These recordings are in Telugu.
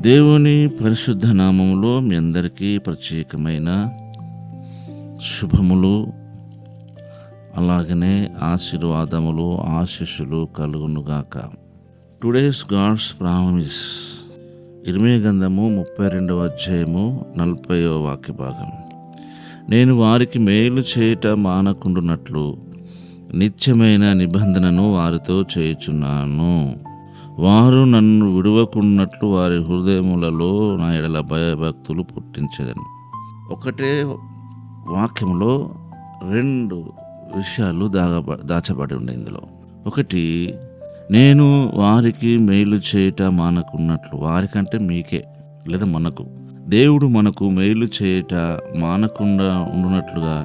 దేవుని పరిశుద్ధ నామములో మీ అందరికీ ప్రత్యేకమైన శుభములు, అలాగనే ఆశీర్వాదములు, ఆశీస్సులు కలుగునుగాక. టుడేస్ గాడ్స్ ప్రామిస్, ఇర్మీయా గ్రంథము 32వ అధ్యాయము 40వ వాక్య భాగం. నేను వారికి మేలు చేయుట మానకుండునట్లు నిత్యమైన నిబంధనను వారితో చేయుచున్నాను. వారు నన్ను విడువకున్నట్లు వారి హృదయములలో నా ఎడల భయభక్తులు పుట్టించెదను. ఒకటే వాక్యంలో రెండు విషయాలు దాచబడి ఉండే. ఇందులో ఒకటి, నేను వారికి మేలు చేయుట మానకున్నట్లు. వారికంటే మీకే లేదా మనకు, దేవుడు మనకు మేలు చేయుట మానకుండా ఉండునట్లుగా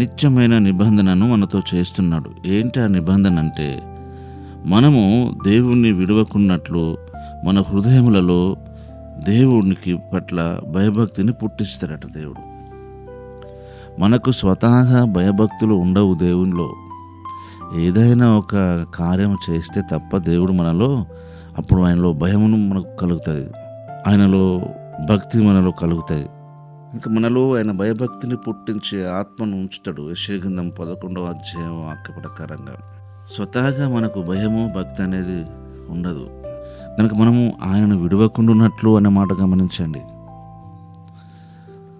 నిత్యమైన నిబంధనను మనతో చేస్తున్నాడు. ఏంటి ఆ నిబంధన అంటే, మనము దేవుణ్ణి విడవకున్నట్లు మన హృదయములలో దేవునికి పట్ల భయభక్తిని పుట్టిస్తాడట దేవుడు. మనకు స్వతహాగా భయభక్తులు ఉండవు దేవునిలో. ఏదైనా ఒక కార్యం చేస్తే తప్ప దేవుడు మనలో, అప్పుడు ఆయనలో భయమును మనకు కలుగుతుంది, ఆయనలో భక్తి మనలో కలుగుతుంది. ఇంకా మనలో ఆయన భయభక్తిని పుట్టించే ఆత్మను ఉంచుతాడు. యెషయా గ్రంథం 11వ అధ్యాయం వాక్య ప్రకారంగా స్వతహాగా మనకు భయము భక్తి అనేది ఉండదు కనుక మనము ఆయనను విడవకుండున్నట్లు అనే మాట గమనించండి.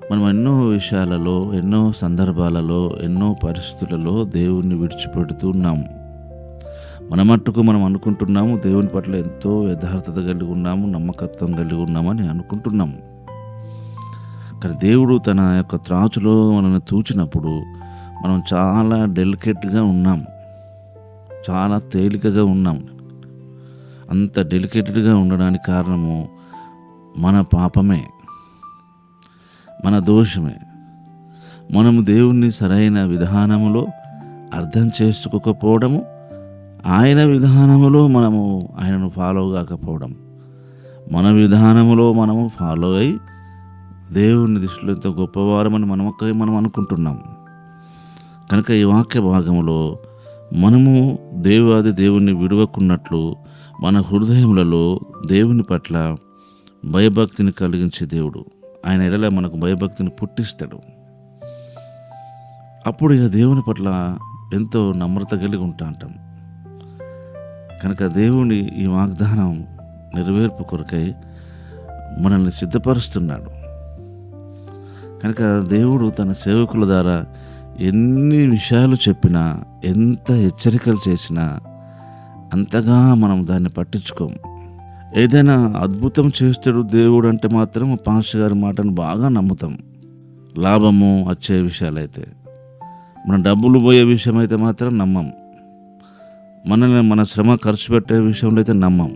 మనం ఎన్నో విషయాలలో, ఎన్నో సందర్భాలలో, ఎన్నో పరిస్థితులలో దేవుణ్ణి విడిచిపెడుతూ ఉన్నాము. మన మట్టుకు మనం అనుకుంటున్నాము దేవుని పట్ల ఎంతో యథార్థత కలిగి ఉన్నాము, నమ్మకత్వం కలిగి ఉన్నామని అనుకుంటున్నాము. కానీ దేవుడు తన యొక్క త్రాచులో మనల్ని తూచినప్పుడు మనం చాలా డెలికేట్గా ఉన్నాం, చాలా తేలికగా ఉన్నాం. అంత డెలికేటెడ్గా ఉండడానికి కారణము మన పాపమే, మన దోషమే. మనము దేవుణ్ణి సరైన విధానములో అర్థం చేసుకోకపోవడము, ఆయన విధానములో మనము ఆయనను ఫాలో కాకపోవడం, మన విధానములో మనము ఫాలో అయి దేవుని దృష్టిలో ఎంతో గొప్పవారమని మనం అనుకుంటున్నాం. కనుక ఈ వాక్య భాగములో మనము దేవుని విడవకున్నట్లు మన హృదయములలో దేవుని పట్ల భయభక్తిని కలిగించే దేవుడు, ఆయన ఎడల మనకు భయభక్తిని పుట్టిస్తాడు. అప్పుడు ఇక దేవుని పట్ల ఎంతో నమ్రత కలిగి ఉంటాం. కనుక దేవుని ఈ వాగ్దానం నెరవేర్పు కొరకై మనల్ని సిద్ధపరుస్తున్నాడు. కనుక దేవుడు తన సేవకుల ద్వారా ఎన్ని విషయాలు చెప్పినా, ఎంత హెచ్చరికలు చేసినా అంతగా మనం దాన్ని పట్టించుకోము. ఏదైనా అద్భుతం చేస్తాడు దేవుడు అంటే మాత్రం పాస్టర్ గారి మాటను బాగా నమ్ముతాం. లాభము వచ్చే విషయాలైతే, మన డబ్బులు పోయే విషయం అయితే మాత్రం నమ్మం. మన శ్రమ ఖర్చు పెట్టే విషయంలో అయితే నమ్మం.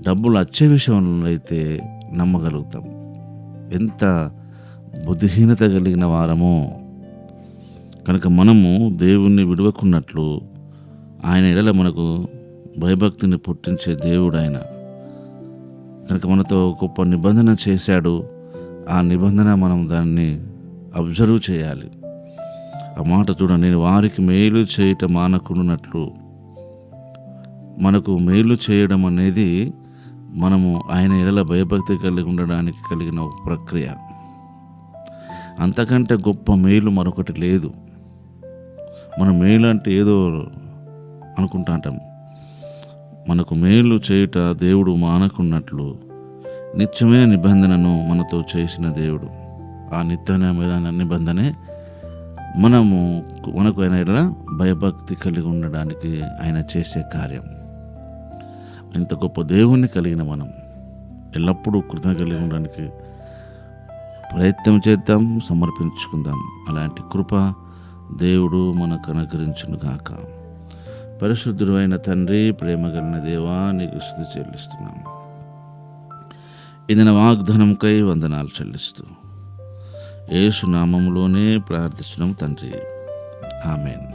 డబ్బులు వచ్చే విషయంలో అయితే నమ్మగలుగుతాం. ఎంత బుద్ధిహీనత కలిగిన వారమో. కనుక మనము దేవుణ్ణి విడవకున్నట్లు ఆయన ఎడల మనకు భయభక్తిని పుట్టించే దేవుడు ఆయన. కనుక మనతో గొప్ప నిబంధన చేశాడు. ఆ నిబంధన మనం దాన్ని అబ్జర్వ్ చేయాలి. ఆ మాట చూడండి, నేను వారికి మేలు చేయుట మానకుండునట్లు. మనకు మేలు చేయడం అనేది మనము ఆయన ఎడల భయభక్తి కలిగి ఉండడానికి కలిగిన ఒక ప్రక్రియ. అంతకంటే గొప్ప మేలు మరొకటి లేదు. మనం మేలు అంటే ఏదో అనుకుంటాం. మనకు మేలు చేయుట దేవుడు మానకున్నట్లు నిత్యమైన నిబంధనను మనతో చేసిన దేవుడు. ఆ నిత్యమైన నిబంధనే మనకు ఆయన ఎడల భయభక్తి కలిగి ఉండడానికి ఆయన చేసే కార్యం. ఇంత గొప్ప దేవుణ్ణి కలిగిన మనం ఎల్లప్పుడూ కృతజ్ఞత కలిగి ఉండడానికి ప్రయత్నం చేద్దాం, సమర్పించుకుందాం. అలాంటి కృప దేవుడు మనకు అనుగ్రహించును గాక. పరిశుద్ధుడు అయిన తండ్రి, ప్రేమ కలిగిన దేవా, నీకు స్తుతి చెల్లిస్తున్నాం. ఇది నా వాగ్దానంకై వందనాలు చెల్లిస్తూ యేసు నామములోనే ప్రార్థిస్తున్నాం తండ్రి, ఆమేన్.